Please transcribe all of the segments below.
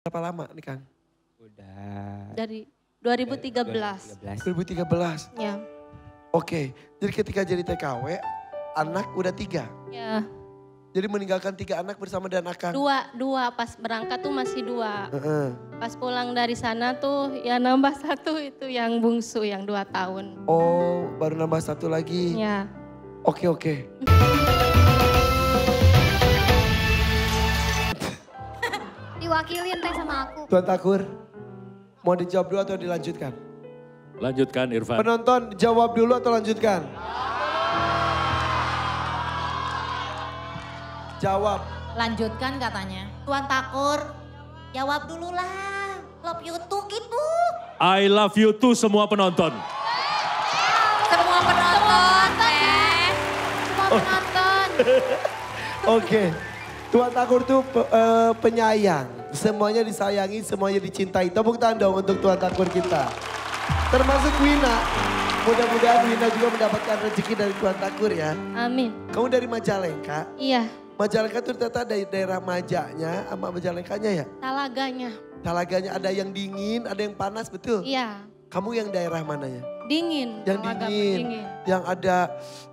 Berapa lama nih Kang? Udah Dari 2013. 2013. Ya. Oke, jadi ketika jadi TKW, anak udah 3. Ya. Jadi meninggalkan 3 anak bersama dan Akang. Dua pas berangkat tuh masih 2. Heeh. Pas pulang dari sana tuh ya nambah 1 itu yang bungsu yang 2 tahun. Oh, baru nambah 1 lagi. Ya. Oke. Diwakilin teh sama aku. Tuan Takur, mau dijawab dulu atau dilanjutkan? Lanjutkan Irfan. Penonton jawab dulu atau lanjutkan? Jawab. Lanjutkan katanya. Tuan Takur, jawab dulu lah. Love you too gitu. I love you too semua penonton. Semua penonton teh. Semua penonton. Oke. Tuan Takur tuh penyayang. Semuanya disayangi, semuanya dicintai. Tepuk tangan dong untuk Tuan Takur kita. Termasuk Wina. Mudah-mudahan Wina juga mendapatkan rezeki dari Tuan Takur ya. Amin. Kamu dari Majalengka. Iya. Majalengka tuh ternyata dari daerah Majanya sama Majalengkanya ya. Talaganya. Talaganya ada yang dingin, ada yang panas, betul? Iya. Kamu yang daerah mananya? Dingin. Yang Talaga dingin, yang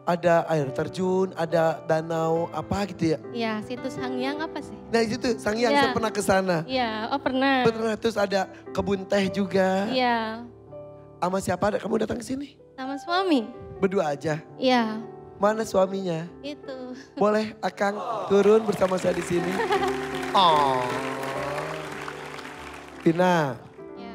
ada air terjun, ada danau apa gitu ya? Iya, situs Hangyang apa sih? Nah itu tuh, Sangyang, Iya. saya pernah ke sana. Iya, oh pernah. Pernah, terus ada kebun teh juga. Iya, Sama siapa kamu datang ke sini? sama suami. Berdua aja. Iya, Mana suaminya? itu. Boleh Akang turun bersama saya di sini? Oh. Vina, Ya.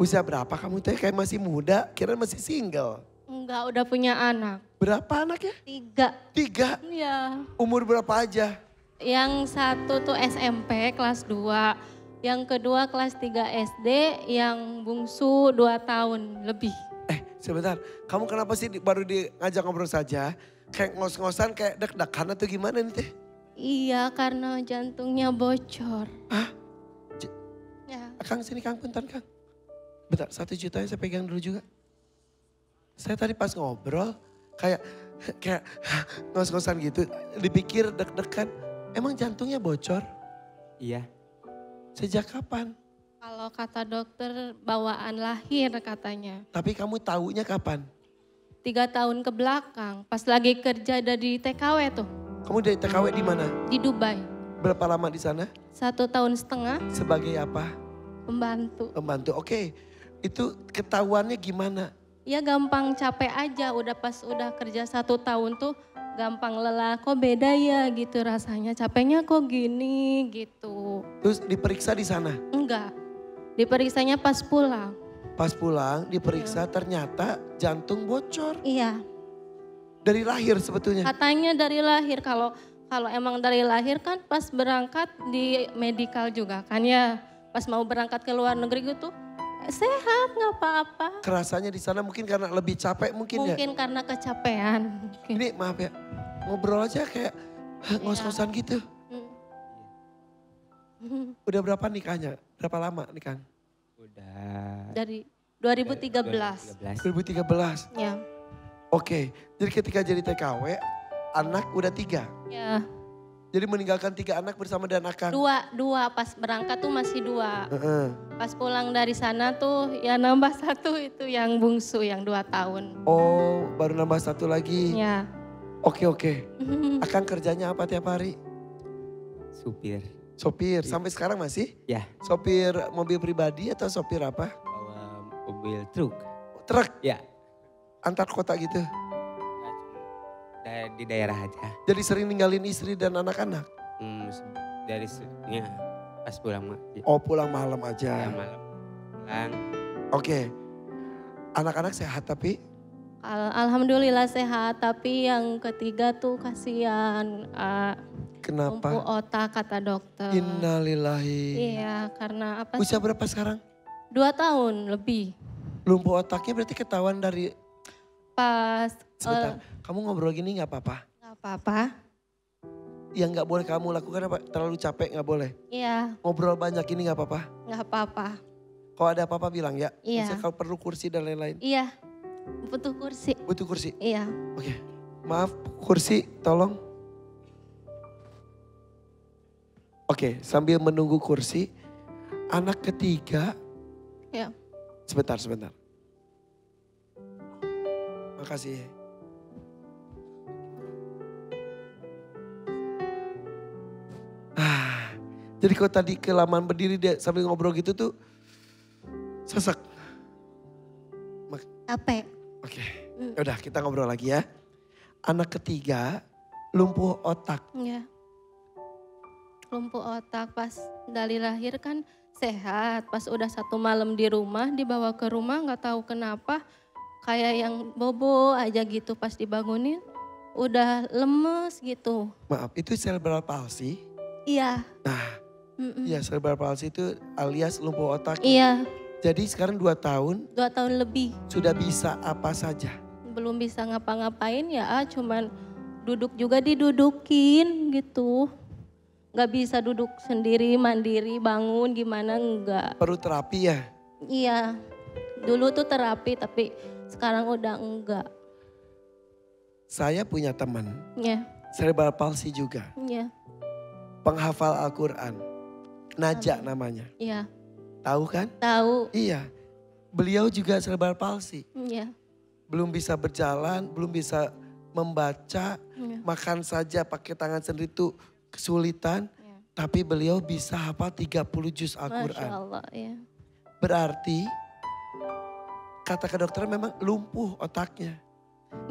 usia berapa kamu teh? Kayak masih muda, kira masih single. Enggak, udah punya anak. Berapa anaknya? 3. 3. Iya. Umur berapa aja? Yang satu tuh SMP kelas 2. Yang kedua kelas 3 SD, yang bungsu 2 tahun lebih. Sebentar, kamu kenapa sih baru ngajak ngobrol saja? Kayak ngos-ngosan, kayak deg-degan atau gimana nih teh? Iya, karena jantungnya bocor. Hah? Ya. Kang sini Kang, bentar Kang. Bentar, 1 juta saya pegang dulu juga. Saya tadi pas ngobrol, kayak ngos-ngosan gitu. Dipikir deg-degan, emang jantungnya bocor? Iya. Sejak kapan? Kalau kata dokter bawaan lahir katanya. Tapi kamu taunya kapan? 3 tahun ke belakang, pas lagi kerja dari TKW tuh, Kamu dari TKW di mana? di Dubai. Berapa lama di sana? 1,5 tahun. Sebagai apa? Pembantu. Pembantu. Oke, itu ketahuannya gimana? Ya gampang capek aja, udah kerja 1 tahun tuh gampang lelah. Kok beda ya gitu rasanya, capeknya kok gini gitu. Terus diperiksa di sana? Enggak, diperiksanya pas pulang. Pas pulang diperiksa ternyata jantung bocor. Iya, Dari lahir sebetulnya. katanya dari lahir. Kalau emang dari lahir kan pas berangkat di medical juga kan ya. Pas mau berangkat ke luar negeri gitu, sehat nggak apa-apa. Kerasanya di sana mungkin karena lebih capek mungkin ya. Mungkin karena kecapean. Mungkin. Ini maaf ya, ngobrol aja kayak ngos-ngosan gitu. Udah berapa nikahnya? Berapa lama nikah? Udah Dari 2013. 2013. Ya. Oke, jadi ketika jadi TKW, anak udah 3. Ya. Jadi meninggalkan 3 anak bersama dan Akang. Dua pas berangkat tuh masih 2. Heeh. Pas pulang dari sana tuh ya nambah 1 itu yang bungsu yang 2 tahun. Oh, baru nambah 1 lagi. Ya. Oke. Akang kerjanya apa tiap hari? supir. Sopir, sampai sekarang masih? Ya, Sopir mobil pribadi atau sopir apa? bawa mobil truk. Truk, Ya, antar kota gitu. di daerah aja. Jadi sering ninggalin istri dan anak-anak? Ya, pas pulang Oh pulang malam ya, aja. malam pulang. Oke, anak-anak sehat tapi? Alhamdulillah sehat, tapi yang ketiga tuh kasihan. Lumpuh Kenapa? otak kata dokter. Innalillahi. Iya, karena apa sih? Usia berapa sekarang? 2 tahun lebih. Lumpuh otaknya berarti ketahuan dari... Pas Sebentar, kamu ngobrol gini gak apa-apa? nggak apa-apa. Yang gak boleh kamu lakukan apa? Terlalu capek gak boleh? Iya, Ngobrol banyak ini gak apa-apa? nggak apa-apa. Kalau ada apa-apa bilang ya. Iya. Misalnya kalau perlu kursi dan lain-lain. Iya, butuh kursi. Butuh kursi? Iya. Oke, maaf kursi tolong. Oke, sambil menunggu kursi, Anak ketiga. Ya. Sebentar. Makasih. Jadi kalau tadi kelamaan berdiri dia sambil ngobrol gitu tuh sesek. Capek. Oke, udah kita ngobrol lagi ya. Anak ketiga lumpuh otak. Ya. Lumpuh otak pas dari lahir kan sehat. Pas udah 1 malam di rumah, dibawa ke rumah nggak tahu kenapa. Kayak yang bobo aja gitu pas dibangunin. Udah lemes gitu. Maaf, itu cerebral palsy? Iya. Nah, ya cerebral palsy itu alias lumpuh otak. Iya, Jadi sekarang 2 tahun 2 tahun lebih. sudah bisa apa saja. Belum bisa ngapa-ngapain ya, cuman duduk juga didudukin gitu. Nggak bisa duduk sendiri, mandiri, bangun gimana enggak. Perlu terapi ya. Iya, dulu tuh terapi tapi sekarang udah enggak. Saya punya teman, Ya, cerebral palsy juga. ya, Penghafal Al-Quran. Najak namanya. ya. Tahu kan? Tahu. Iya. Beliau juga cerebral palsy. Ya, Belum bisa berjalan, belum bisa membaca. ya. Makan saja pakai tangan sendiri itu kesulitan. Ya. Tapi beliau bisa hafal 30 juz Masya Al-Quran. Allah, ya. Berarti kata ke dokter memang lumpuh otaknya.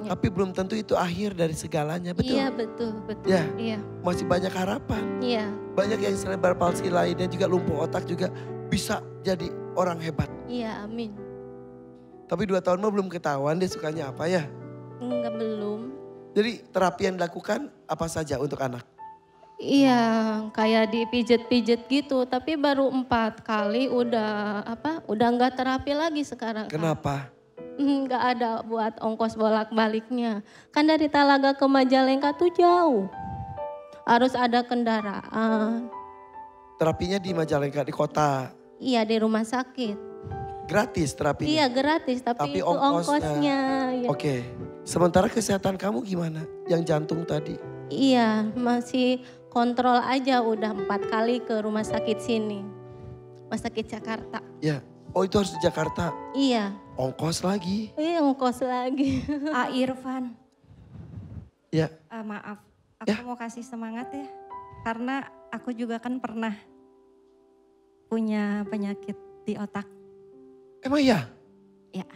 Ya. Tapi belum tentu itu akhir dari segalanya, betul? Iya betul, betul. Ya. Iya, Masih banyak harapan. iya, Banyak yang cerebral palsy lainnya juga lumpuh otak juga bisa jadi orang hebat. iya, amin. Tapi 2 tahun mah belum ketahuan dia sukanya apa ya. Enggak, belum. Jadi terapi yang dilakukan apa saja untuk anak? Iya, kayak dipijet-pijet gitu, tapi baru 4 kali udah nggak terapi lagi sekarang. Kak. Kenapa? Nggak ada buat ongkos bolak-baliknya. Kan dari Talaga ke Majalengka tuh jauh. Harus ada kendaraan. Terapinya di Majalengka, di kota. Iya, di rumah sakit. Gratis terapinya? Iya, gratis, tapi itu ongkosnya. Ya. Oke. Sementara kesehatan kamu gimana? Yang jantung tadi? Iya, masih kontrol aja udah 4 kali ke rumah sakit sini. Rumah sakit Jakarta. Ya. Oh itu harus di Jakarta. Iya. Ongkos lagi. Iya, ongkos lagi. Irfan, Ya. maaf, aku Ya. mau kasih semangat ya. Karena aku juga kan pernah punya penyakit di otak. Emang iya? Ya,